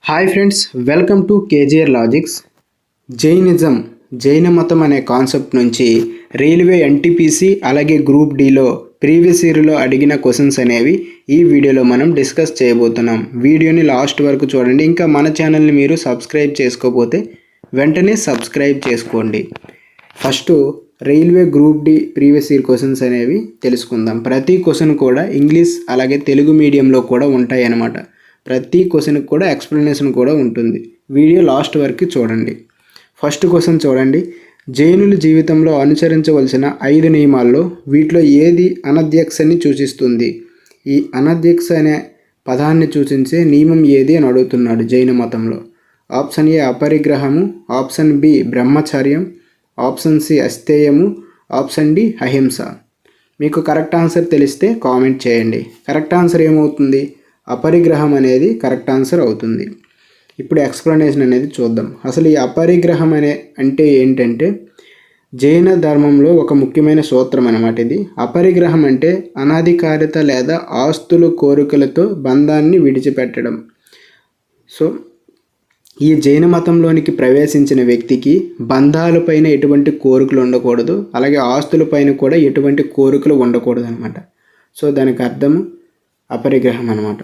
Hi friends, welcome to KGR logics. జైన మతం అనే కాన్సెప్ట్ నుంచి రైల్వే ఎన్టీపీసీ అలాగే గ్రూప్ డిలో ప్రీవియస్ ఇయర్లో అడిగిన క్వశ్చన్స్ అనేవి ఈ వీడియోలో మనం డిస్కస్ చేయబోతున్నాం. వీడియోని లాస్ట్ వరకు చూడండి. ఇంకా మన ఛానల్ని మీరు సబ్స్క్రైబ్ చేసుకోకపోతే వెంటనే సబ్స్క్రైబ్ చేసుకోండి. First railway group D previous year questions అనేవి తెలుసుకుందాం. ప్రతి క్వశ్చన్ కూడా ఇంగ్లీష్ అలాగే తెలుగు మీడియంలో కూడా ఉంటాయి అన్నమాట. ప్రతి క్వశ్చన్కి కూడా ఎక్స్ప్లెనేషన్ కూడా ఉంటుంది. వీడియో లాస్ట్ వరకు చూడండి. ఫస్ట్ క్వశ్చన్ చూడండి. జైనుల జీవితంలో అనుసరించవలసిన 5 నియమాల్లో వీటిలో ఏది అనధ్యక్షని సూచిస్తుంది? ఈ అనధ్యక్ష అనే పదాన్ని సూచించే నియమం ఏది అని అడుగుతున్నాడు జైన మతంలో. ఆప్షన్ ఏ అపరిగ్రహము, ఆప్షన్ బి బ్రహ్మచర్యం, ఆప్షన్ సి అస్థేయము, ఆప్షన్ డి అహింస. మీకు కరెక్ట్ ఆన్సర్ తెలిస్తే కామెంట్ చేయండి. కరెక్ట్ ఆన్సర్ ఏమవుతుంది? అపరిగ్రహం అనేది కరెక్ట్ ఆన్సర్ అవుతుంది. ఇప్పుడు ఎక్స్ప్లెనేషన్ అనేది చూద్దాం. అసలు ఈ అపరిగ్రహం అంటే ఏంటంటే జైన ధర్మంలో ఒక ముఖ్యమైన సూత్రం అన్నమాట ఇది. అపరిగ్రహం అంటే అనాధికారిత లేదా ఆస్తుల కోరికలతో బంధాన్ని విడిచిపెట్టడం. సో ఈ జైన మతంలోనికి ప్రవేశించిన వ్యక్తికి బంధాలపైన ఎటువంటి కోరికలు ఉండకూడదు, అలాగే ఆస్తులపైన కూడా ఎటువంటి కోరికలు ఉండకూడదు అనమాట. సో దానికి అర్థం అపరిగ్రహం అనమాట.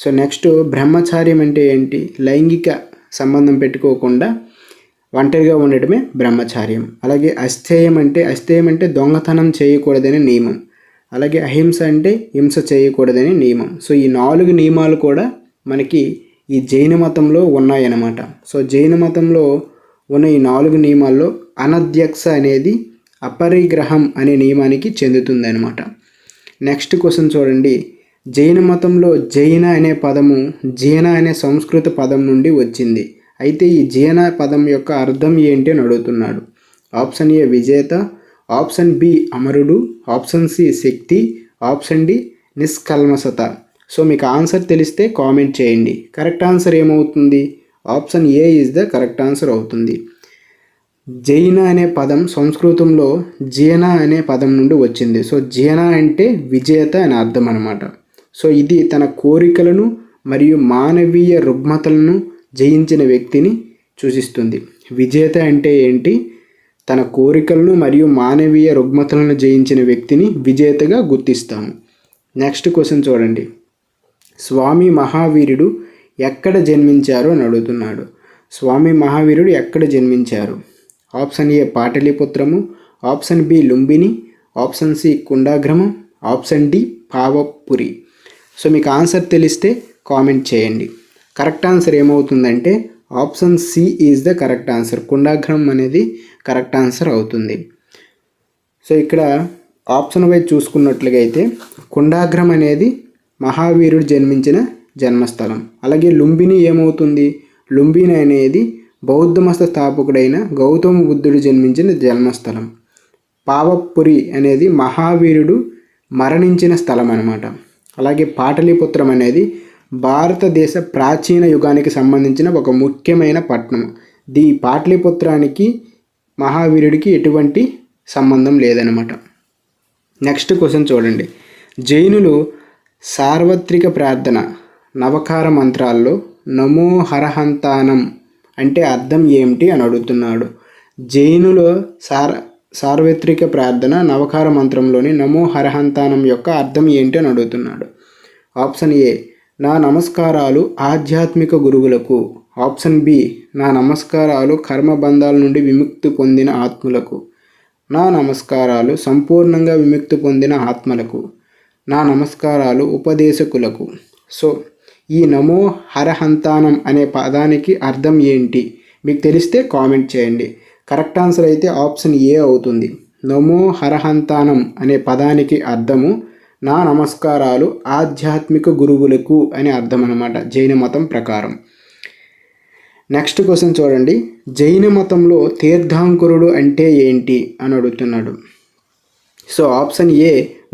సో నెక్స్ట్ బ్రహ్మచార్యం అంటే ఏంటి? లైంగిక సంబంధం పెట్టుకోకుండా ఒంటరిగా ఉండటమే బ్రహ్మచార్యం. అలాగే అస్థేయం అంటే దొంగతనం చేయకూడదనే నియమం. అలాగే అహింస అంటే హింస చేయకూడదనే నియమం. సో ఈ 4 నియమాలు కూడా మనకి ఈ జైన మతంలో ఉన్నాయన్నమాట. సో జైన మతంలో ఉన్న ఈ 4 నియమాల్లో అనధ్యక్ష అనేది అపరిగ్రహం అనే నియమానికి చెందుతుంది అనమాట. నెక్స్ట్ క్వశ్చన్ చూడండి. జైన మతంలో జైన అనే పదము జీన అనే సంస్కృత పదం నుండి వచ్చింది. అయితే ఈ జీన పదం యొక్క అర్థం ఏంటి అని అడుగుతున్నాడు. ఆప్షన్ ఏ విజేత, ఆప్షన్ బి అమరుడు, ఆప్షన్ సి శక్తి, ఆప్షన్ డి నిష్కల్మషత. సో మీకు ఆన్సర్ తెలిస్తే కామెంట్ చేయండి. కరెక్ట్ ఆన్సర్ ఏమవుతుంది? Option A is the correct answer అవుతుంది. జైన అనే పదం సంస్కృతంలో జీన అనే పదం నుండి వచ్చింది. సో జీన అంటే విజేత అని అర్థం అనమాట. సో ఇది తన కోరికలను మరియు మానవీయ రుగ్మతలను జయించిన వ్యక్తిని సూచిస్తుంది. విజేత అంటే ఏంటి? తన కోరికలను మరియు మానవీయ రుగ్మతలను జయించిన వ్యక్తిని విజేతగా గుర్తిస్తాము. నెక్స్ట్ క్వశ్చన్ చూడండి. స్వామి మహావీరుడు ఎక్కడ జన్మించారు అని అడుగుతున్నాడు. స్వామి మహావీరుడు ఎక్కడ జన్మించారు? ఆప్షన్ ఏ పాటలీపుత్రము, option B Lumbini, option C కుండాగ్రమం, ఆప్షన్ డి పావపురి. సో మీకు ఆన్సర్ తెలిస్తే కామెంట్ చేయండి. కరెక్ట్ ఆన్సర్ ఏమవుతుందంటే option C is the correct answer. కుండాగ్రమం అనేది కరెక్ట్ ఆన్సర్ అవుతుంది. సో ఇక్కడ ఆప్షన్ వైజ్ చూసుకున్నట్లుగా అయితే కుండాగ్రం అనేది మహావీరుడు జన్మించిన జన్మస్థలం. అలాగే లుంబిని ఏమవుతుంది? లుంబిని అనేది బౌద్ధ మత స్థాపకుడైన గౌతమ బుద్ధుడు జన్మించిన జన్మస్థలం. పావపురి అనేది మహావీరుడు మరణించిన స్థలం అన్నమాట. అలాగే పాటలీపుత్రం అనేది భారతదేశ ప్రాచీన యుగానికి సంబంధించిన ఒక ముఖ్యమైన పట్టణం. పాటలీపుత్రానికి మహావీరుడికి ఎటువంటి సంబంధం లేదనమాట. నెక్స్ట్ క్వశ్చన్ చూడండి. జైనులు సార్వత్రిక ప్రార్థన నవకార మంత్రాల్లో నమో హరహంతానం అంటే అర్థం ఏమిటి అని అడుగుతున్నాడు. జైనులో సార్వత్రిక ప్రార్థన నవకార మంత్రంలోని నమో హరహంతానం యొక్క అర్థం ఏంటి అని అడుగుతున్నాడు. ఆప్షన్ ఏ నా నమస్కారాలు ఆధ్యాత్మిక గురువులకు, ఆప్షన్ బి నా నమస్కారాలు కర్మబంధాల నుండి విముక్తి పొందిన ఆత్మలకు, నా నమస్కారాలు సంపూర్ణంగా విముక్తి పొందిన ఆత్మలకు, నా నమస్కారాలు ఉపదేశకులకు. సో ఈ నమో హరహంతానం అనే పదానికి అర్థం ఏంటి? మీకు తెలిస్తే కామెంట్ చేయండి. కరెక్ట్ ఆన్సర్ అయితే ఆప్షన్ ఏ అవుతుంది. నమో హరహంతానం అనే పదానికి అర్థము నా నమస్కారాలు ఆధ్యాత్మిక గురువులకు అని అర్థం అన్నమాట జైన మతం ప్రకారం. నెక్స్ట్ క్వశ్చన్ చూడండి. జైన మతంలో తీర్థంకరుడు అంటే ఏంటి అని అడుగుతున్నాడు. సో ఆప్షన్ ఏ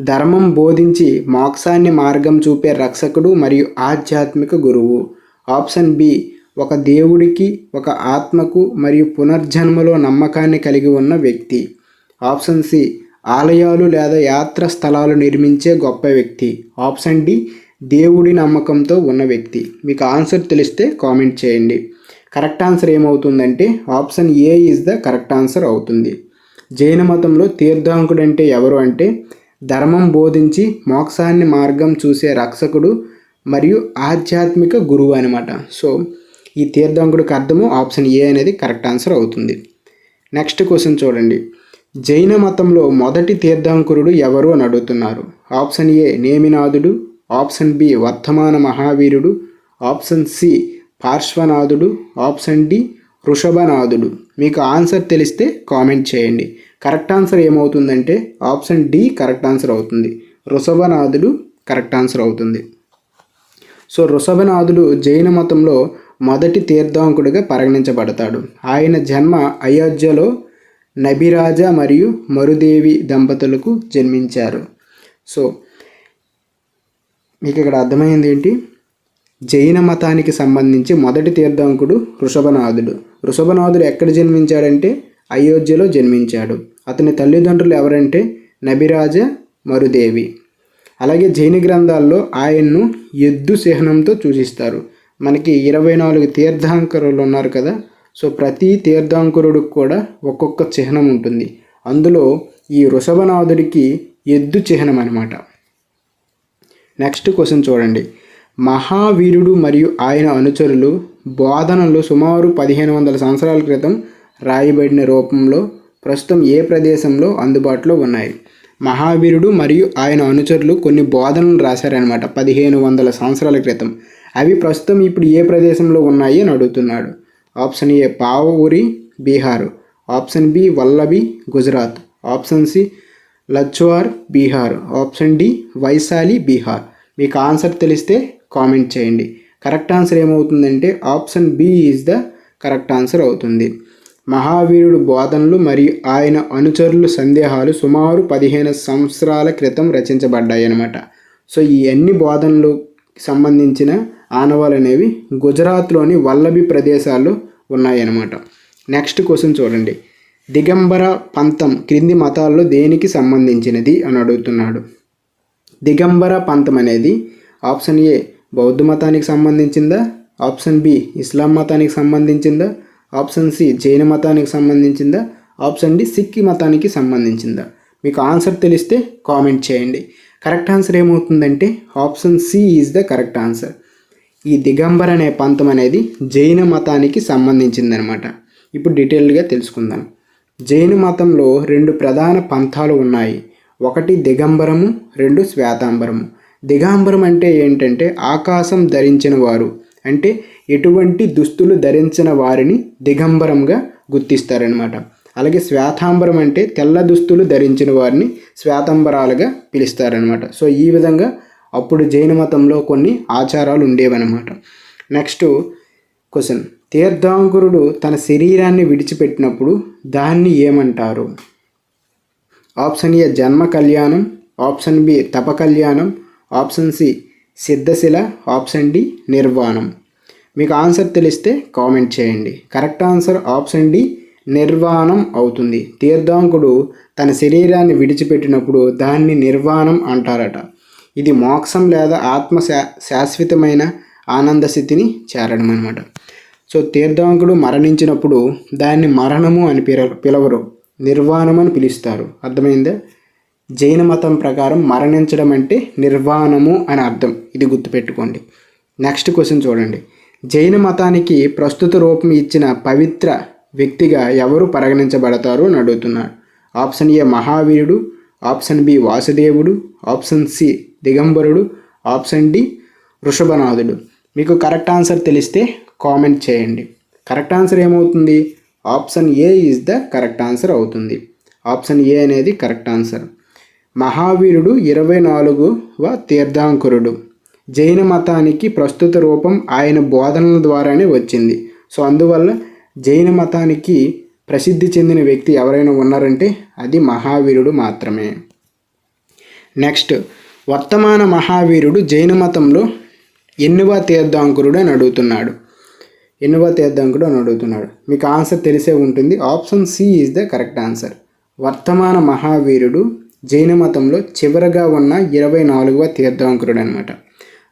ధర్మం బోధించి మోక్షాన్ని మార్గం చూపే రక్షకుడు మరియు ఆధ్యాత్మిక గురువు. ఆప్షన్ బి ఒక దేవుడికి, ఒక ఆత్మకు మరియు పునర్జన్మలో నమ్మకాన్ని కలిగి ఉన్న వ్యక్తి. ఆప్షన్ సి ఆలయాలు లేదా యాత్ర స్థలాలు నిర్మించే గొప్ప వ్యక్తి. ఆప్షన్ డి దేవుడి నమ్మకంతో ఉన్న వ్యక్తి. మీకు ఆన్సర్ తెలిస్తే కామెంట్ చేయండి. కరెక్ట్ ఆన్సర్ ఏమవుతుందంటే option A is the correct answer అవుతుంది. జైన మతంలో తీర్థంకుడు అంటే ఎవరు అంటే ధర్మం బోధించి మోక్షాన్ని మార్గం చూసే రక్షకుడు మరియు ఆధ్యాత్మిక గురువు అనమాట. సో ఈ తీర్థంకుడికి అర్థము ఆప్షన్ ఏ అనేది కరెక్ట్ ఆన్సర్ అవుతుంది. నెక్స్ట్ క్వశ్చన్ చూడండి. జైన మతంలో మొదటి తీర్థంకురుడు ఎవరు అని అడుగుతున్నారు. ఆప్షన్ ఏ నేమినాథుడు, ఆప్షన్ బి వర్ధమాన మహావీరుడు, ఆప్షన్ సి పార్శ్వనాథుడు, ఆప్షన్ డి వృషభనాథుడు. మీకు ఆన్సర్ తెలిస్తే కామెంట్ చేయండి. కరెక్ట్ ఆన్సర్ ఏమవుతుందంటే ఆప్షన్ డి కరెక్ట్ ఆన్సర్ అవుతుంది. వృషభనాథుడు కరెక్ట్ ఆన్సర్ అవుతుంది. సో వృషభనాథుడు జైన మతంలో మొదటి తీర్థంకుడిగా పరిగణించబడతాడు. ఆయన జన్మ అయోధ్యలో నబిరాజ మరియు మరుదేవి దంపతులకు జన్మించారు. సో మీకు ఇక్కడ అర్థమైంది ఏంటి? జైన మతానికి సంబంధించి మొదటి తీర్థంకుడు వృషభనాథుడు. వృషభనాథుడు ఎక్కడ జన్మించాడంటే అయోధ్యలో జన్మించాడు. అతని తల్లిదండ్రులు ఎవరంటే నబిరాజ మరుదేవి. అలాగే జైన గ్రంథాల్లో ఆయన్ను ఎద్దు చిహ్నంతో సూచిస్తారు. మనకి 24 తీర్థంకరులు ఉన్నారు కదా. సో ప్రతి తీర్థంకరుడికి కూడా ఒక్కొక్క చిహ్నం ఉంటుంది. అందులో ఈ వృషభనాథుడికి ఎద్దు చిహ్నం అనమాట. నెక్స్ట్ క్వశ్చన్ చూడండి. మహావీరుడు మరియు ఆయన అనుచరులు బోధనలు సుమారు 1500 సంవత్సరాల క్రితం రాయబడిన రూపంలో ప్రస్తుతం ఏ ప్రదేశంలో అందుబాటులో ఉన్నాయి? మహావీరుడు మరియు ఆయన అనుచరులు కొన్ని బోధనలు రాశారనమాట 1500 సంవత్సరాల క్రితం. అవి ప్రస్తుతం ఇప్పుడు ఏ ప్రదేశంలో ఉన్నాయి అని అడుగుతున్నాడు. ఆప్షన్ ఏ పావూరి Bihar, option B Vallabhi Gujarat, option C Lachhwar Bihar, option D Vaishali Bihar. మీకు ఆన్సర్ తెలిస్తే కామెంట్ చేయండి. కరెక్ట్ ఆన్సర్ ఏమవుతుందంటే option B is the correct answer అవుతుంది. మహావీరుడు బోధనలు మరియు ఆయన అనుచరుల సందేహాలు సుమారు 15 సంవత్సరాల క్రితం రచించబడ్డాయి అన్నమాట. సో ఈ అన్ని బోధనలు సంబంధించిన ఆనవాలు అనేవి గుజరాత్లోని వల్లభి ప్రదేశాల్లో ఉన్నాయన్నమాట. నెక్స్ట్ క్వశ్చన్ చూడండి. దిగంబర పంథం క్రింది మతాల్లో దేనికి సంబంధించినది అని అడుగుతున్నాడు. దిగంబర పంథం అనేది ఆప్షన్ ఏ బౌద్ధ మతానికి సంబంధించిందా, ఆప్షన్ బి ఇస్లాం మతానికి సంబంధించిందా, ఆప్షన్ సి జైన మతానికి సంబంధించిందా, ఆప్షన్ డి సిక్కి మతానికి సంబంధించిందా? మీకు ఆన్సర్ తెలిస్తే కామెంట్ చేయండి. కరెక్ట్ ఆన్సర్ ఏమవుతుందంటే option C is the correct answer. ఈ దిగంబర్ అనే పంథం అనేది జైన మతానికి సంబంధించిందనమాట. ఇప్పుడు డీటెయిల్డ్గా తెలుసుకుందాం. జైన మతంలో 2 ప్రధాన పంథాలు ఉన్నాయి. ఒకటి దిగంబరము, 2 శ్వేతాంబరము. దిగంబరం అంటే ఏంటంటే ఆకాశం ధరించిన వారు, అంటే ఎటువంటి దుస్తులు ధరించిన వారిని దిగంబరంగా గుర్తిస్తారనమాట. అలాగే శ్వేతాంబరం అంటే తెల్ల దుస్తులు ధరించిన వారిని శ్వేతాంబరాలుగా పిలుస్తారనమాట. సో ఈ విధంగా అప్పుడు జైన మతంలో కొన్ని ఆచారాలు ఉండేవన్నమాట. Next question. తీర్థంకరుడు తన శరీరాన్ని విడిచిపెట్టినప్పుడు దాన్ని ఏమంటారు? ఆప్షన్ ఏ జన్మ కళ్యాణం, ఆప్షన్ బి తప కళ్యాణం, ఆప్షన్ సి సిద్ధశిల, ఆప్షన్ డి నిర్వాణం. మీకు ఆన్సర్ తెలిస్తే కామెంట్ చేయండి. కరెక్ట్ ఆన్సర్ ఆప్షన్ డి నిర్వాణం అవుతుంది. తీర్థంకుడు తన శరీరాన్ని విడిచిపెట్టినప్పుడు దాన్ని నిర్వాణం అంటారట. ఇది మోక్షం లేదా ఆత్మ శాశ్వతమైన ఆనంద స్థితిని చేరడం అనమాట. సో తీర్థంకుడు మరణించినప్పుడు దాన్ని మరణము అని పిలవరు, నిర్వాణం అని పిలుస్తారు. అర్థమైందా? జైన మతం ప్రకారం మరణించడం అంటే నిర్వాణము అని అర్థం. ఇది గుర్తుపెట్టుకోండి. నెక్స్ట్ క్వశ్చన్ చూడండి. జైన మతానికి ప్రస్తుత రూపం ఇచ్చిన పవిత్ర వ్యక్తిగా ఎవరు పరిగణించబడతారు అని అడుగుతున్నాడు. ఆప్షన్ ఏ మహావీరుడు, ఆప్షన్ బి వాసుదేవుడు, ఆప్షన్ సి దిగంబరుడు, ఆప్షన్ డి వృషభనాథుడు. మీకు కరెక్ట్ ఆన్సర్ తెలిస్తే కామెంట్ చేయండి. కరెక్ట్ ఆన్సర్ ఏమవుతుంది? Option A is the correct answer అవుతుంది. ఆప్షన్ ఏ అనేది కరెక్ట్ ఆన్సర్. మహావీరుడు 24వ తీర్థంకరుడు. జైన మతానికి ప్రస్తుత రూపం ఆయన బోధనల ద్వారానే వచ్చింది. సో అందువల్ల జైన మతానికి ప్రసిద్ధి చెందిన వ్యక్తి ఎవరైనా ఉన్నారంటే అది మహావీరుడు మాత్రమే. నెక్స్ట్, వర్తమాన మహావీరుడు జైన మతంలో ఎన్నువ తీర్థంకరుడు అని అడుగుతున్నాడు. ఎన్నువ తీర్థంకరుడు అని అడుగుతున్నాడు. మీకు ఆన్సర్ తెలిసే ఉంటుంది. Option C is the correct answer. Vardhamana మహావీరుడు జైన మతంలో చివరగా ఉన్న 24వ తీర్థంకరుడు అనమాట.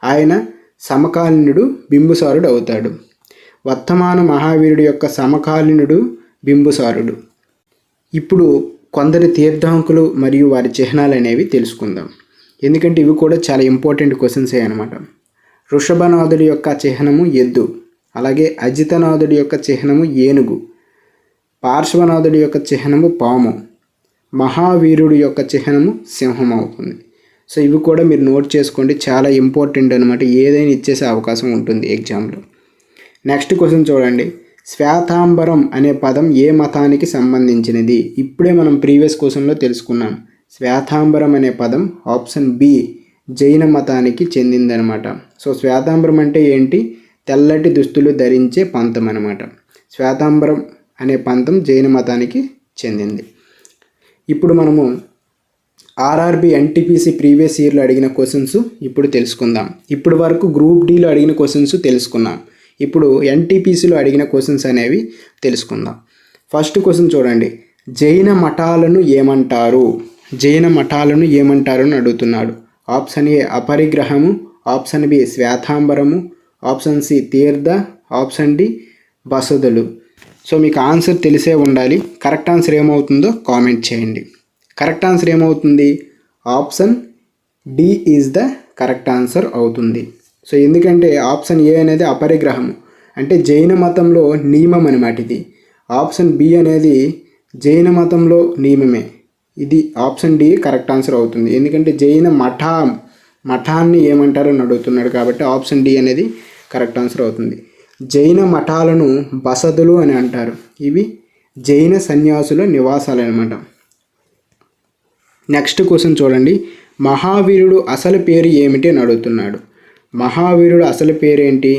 ఆయన సమకాలీనుడు బింబిసారుడు అవుతాడు. వర్తమాన మహావీరుడు యొక్క సమకాలీనుడు బింబిసారుడు. ఇప్పుడు కొందరి తీర్థంకులు మరియు వారి చిహ్నాలు అనేవి తెలుసుకుందాం, ఎందుకంటే ఇవి కూడా చాలా ఇంపార్టెంట్ క్వశ్చన్సే అనమాట. వృషభనాథుడి యొక్క చిహ్నము ఎద్దు, అలాగే అజితనాథుడి యొక్క చిహ్నము ఏనుగు, పార్శ్వనాథుడి యొక్క చిహ్నము పాము, మహావీరుడి యొక్క చిహ్నము సింహం అవుతుంది. సో ఇవి కూడా మీరు నోట్ చేసుకోండి, చాలా ఇంపార్టెంట్ అనమాట, ఏదైనా ఇచ్చేసే అవకాశం ఉంటుంది ఎగ్జామ్లో. నెక్స్ట్ క్వశ్చన్ చూడండి, శ్వేతాంబరం అనే పదం ఏ మతానికి సంబంధించినది? ఇప్పుడే మనం ప్రీవియస్ క్వశ్చన్లో తెలుసుకున్నాం. శ్వేతాంబరం అనే పదం ఆప్షన్ బి జైన మతానికి చెందిందనమాట. సో శ్వేతాంబరం అంటే ఏంటి? తెల్లటి దుస్తులు ధరించే పంతం అనమాట. శ్వేతాంబరం అనే పంతం జైన మతానికి చెందింది. ఇప్పుడు మనము ఆర్ఆర్బి ఎన్టీపీసీ ప్రీవియస్ ఇయర్లో అడిగిన క్వశ్చన్స్ ఇప్పుడు తెలుసుకుందాం. ఇప్పుడు వరకు గ్రూప్ డీలో అడిగిన క్వశ్చన్స్ తెలుసుకున్నాం. ఇప్పుడు ఎన్టీపీసీలో అడిగిన క్వశ్చన్స్ అనేవి తెలుసుకుందాం. ఫస్ట్ క్వశ్చన్ చూడండి, జైన మఠాలను ఏమంటారు? జైన మఠాలను ఏమంటారు అని అడుగుతున్నాడు. ఆప్షన్ ఏ అపరిగ్రహము, ఆప్షన్ బి శ్వేతాంబరము, ఆప్షన్ సి తీర్థ, ఆప్షన్ డి బసదులు. సో మీకు ఆన్సర్ తెలిసే ఉండాలి. కరెక్ట్ ఆన్సర్ ఏమవుతుందో కామెంట్ చేయండి. కరెక్ట్ ఆన్సర్ ఏమవుతుంది? Option D is the correct answer అవుతుంది. సో ఎందుకంటే ఆప్షన్ ఏ అనేది అపరిగ్రహము అంటే జైన మతంలో నియమం అనమాట ఇది. ఆప్షన్ బి అనేది జైన మతంలో నియమమే. ఇది ఆప్షన్ డి కరెక్ట్ ఆన్సర్ అవుతుంది. ఎందుకంటే జైన మఠాన్ని ఏమంటారు అని అడుగుతున్నాడు కాబట్టి ఆప్షన్ డి అనేది కరెక్ట్ ఆన్సర్ అవుతుంది. జైన మఠాలను బసదులు అని అంటారు. ఇవి జైన సన్యాసుల నివాసాలు అనమాట. నెక్స్ట్ క్వశ్చన్ చూడండి, మహావీరుడు అసలు పేరు ఏమిటి అని అడుగుతున్నాడు. మహావీరుడు అసలు పేరు ఏంటి?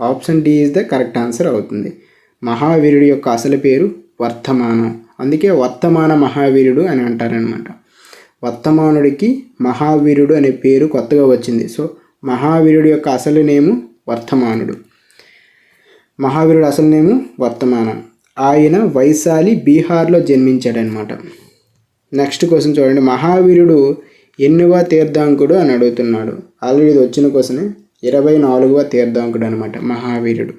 Option D is the correct answer అవుతుంది. మహావీరుడు యొక్క అసలు పేరు వర్తమానం. అందుకే వర్తమాన మహావీరుడు అని అంటారనమాట. వర్తమానుడికి మహావీరుడు అనే పేరు కొత్తగా వచ్చింది. సో మహావీరుడు యొక్క అసలు నేము వర్తమానుడు. మహావీరుడు అసలు నేము వర్తమానం. ఆయన వైశాలి బీహార్లో జన్మించాడనమాట. నెక్స్ట్ క్వశ్చన్ చూడండి, మహావీరుడు ఎన్నవ తీర్థంకుడు అని అడుగుతున్నాడు. ఆల్రెడీ ఇది వచ్చిన క్వశ్చన్, 24వ తీర్థంకుడు అనమాట మహావీరుడు.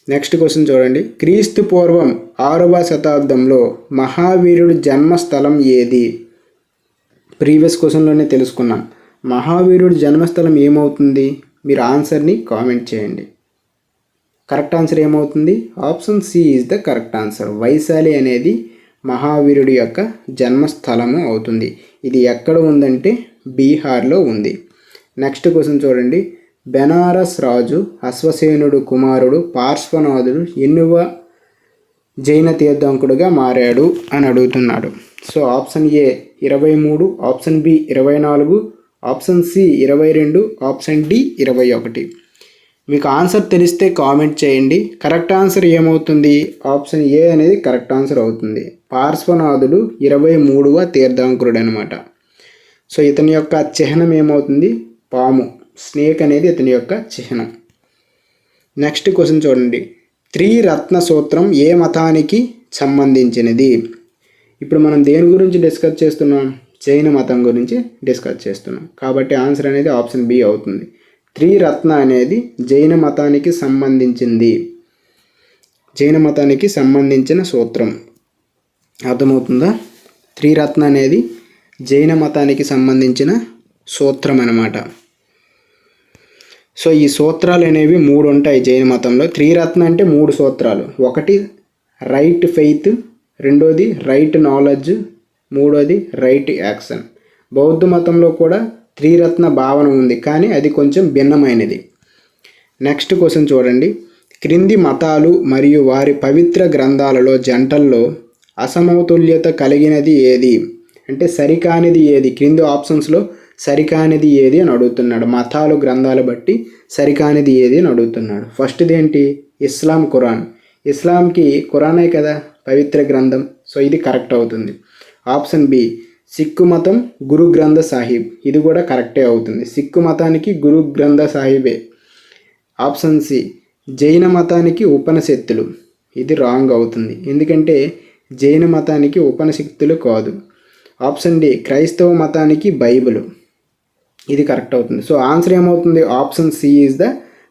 నెక్స్ట్ క్వశ్చన్ చూడండి, క్రీస్తు పూర్వం 6వ శతాబ్దంలో మహావీరుడు జన్మస్థలం ఏది? ప్రీవియస్ క్వశ్చన్లోనే తెలుసుకున్నాం. మహావీరుడు జన్మస్థలం ఏమవుతుంది? మీరు ఆన్సర్ని కామెంట్ చేయండి. కరెక్ట్ ఆన్సర్ ఏమవుతుంది? Option C is the correct answer. Vaishali అనేది మహావీరుడి యొక్క జన్మస్థలము అవుతుంది. ఇది ఎక్కడ ఉందంటే బీహార్లో ఉంది. నెక్స్ట్ క్వశ్చన్ చూడండి, బెనారస్ రాజు అశ్వసేనుడు కుమారుడు పార్శ్వనాథుడు ఎన్నువ జైన తీర్థంకుడుగా మారాడు అని అడుగుతున్నాడు. So option A 23, option B 24, option C 22, option D 21. మీకు ఆన్సర్ తెలిస్తే కామెంట్ చేయండి. కరెక్ట్ ఆన్సర్ ఏమవుతుంది? ఆప్షన్ ఏ అనేది కరెక్ట్ ఆన్సర్ అవుతుంది. పార్శ్వనాథుడు 23వ తీర్థంకురుడు అనమాట. సో ఇతని యొక్క చిహ్నం ఏమవుతుంది? పాము, స్నేక్ అనేది ఇతని యొక్క చిహ్నం. నెక్స్ట్ క్వశ్చన్ చూడండి, త్రిరత్న సూత్రం ఏ మతానికి సంబంధించినది? ఇప్పుడు మనం దేని గురించి డిస్కస్ చేస్తున్నాం? జైన మతం గురించి డిస్కస్ చేస్తున్నాం. కాబట్టి ఆన్సర్ అనేది ఆప్షన్ బి అవుతుంది. త్రిరత్న అనేది జైన మతానికి సంబంధించింది. జైన మతానికి సంబంధించిన సూత్రం. అర్థమవుతుందా? త్రిరత్న అనేది జైన మతానికి సంబంధించిన సూత్రం అన్నమాట. సో ఈ సూత్రాలు అనేవి 3 ఉంటాయి జైన మతంలో. త్రిరత్న అంటే 3 సూత్రాలు. ఒకటి రైట్ ఫెయిత్, రెండోది రైట్ నాలెడ్జ్, మూడోది రైట్ యాక్షన్. బౌద్ధ మతంలో కూడా త్రిరత్న భావన ఉంది, కానీ అది కొంచెం భిన్నమైనది. నెక్స్ట్ క్వశ్చన్ చూడండి, క్రింది మతాలు మరియు వారి పవిత్ర గ్రంథాలలో జంటల్లో అసమతుల్యత కలిగినది ఏది? అంటే సరికానిది ఏది? క్రింది ఆప్షన్స్లో సరికానిది ఏది అని అడుగుతున్నాడు. మతాలు గ్రంథాలు బట్టి సరికానిది ఏది అని అడుగుతున్నాడు. ఫస్ట్ది ఏంటి? ఇస్లాం ఖురాన్. ఇస్లాంకి ఖురానే కదా పవిత్ర గ్రంథం. సో ఇది కరెక్ట్ అవుతుంది. ఆప్షన్ బి సిక్కు మతం గురు గ్రంథ సాహిబ్. ఇది కూడా కరెక్టే అవుతుంది. సిక్కు మతానికి గురు గ్రంథ సాహిబే. ఆప్షన్ సి జైన మతానికి ఉపనిషత్తులు. ఇది రాంగ్ అవుతుంది, ఎందుకంటే జైన మతానికి ఉపనిషత్తులు కాదు. ఆప్షన్ డి క్రైస్తవ మతానికి బైబిల్. ఇది కరెక్ట్ అవుతుంది. సో ఆన్సర్ ఏమవుతుంది, option C is the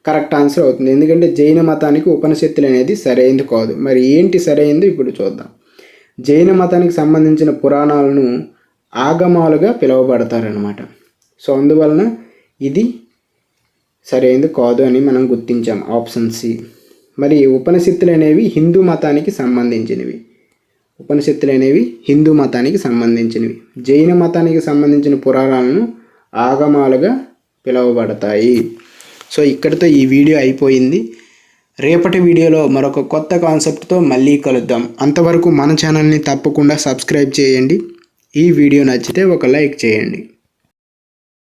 correct answer అవుతుంది. ఎందుకంటే జైన మతానికి ఉపనిషత్తులు అనేది సరైనది కాదు. మరి ఏంటి సరైనది ఇప్పుడు చూద్దాం. జైన మతానికి సంబంధించిన పురాణాలను ఆగమాలుగా పిలువబడతారనమాట. సో అందువలన ఇది సరైనది కాదు అని మనం గుర్తించాం, ఆప్షన్ సి. మరి ఉపనిషత్తులు అనేవి హిందూ మతానికి సంబంధించినవి. ఉపనిషత్తులు అనేవి హిందూ మతానికి సంబంధించినవి. జైన మతానికి సంబంధించిన పురాణాలను ఆగమాలుగా పిలువబడతాయి. సో ఇక్కడితో ఈ వీడియో అయిపోయింది. రేపటి వీడియోలో మరొక కొత్త కాన్సెప్ట్తో మళ్ళీ కలుద్దాం. అంతవరకు మన ఛానల్ని తప్పకుండా సబ్స్క్రైబ్ చేయండి. ఈ వీడియో నచ్చితే ఒక లైక్ చేయండి.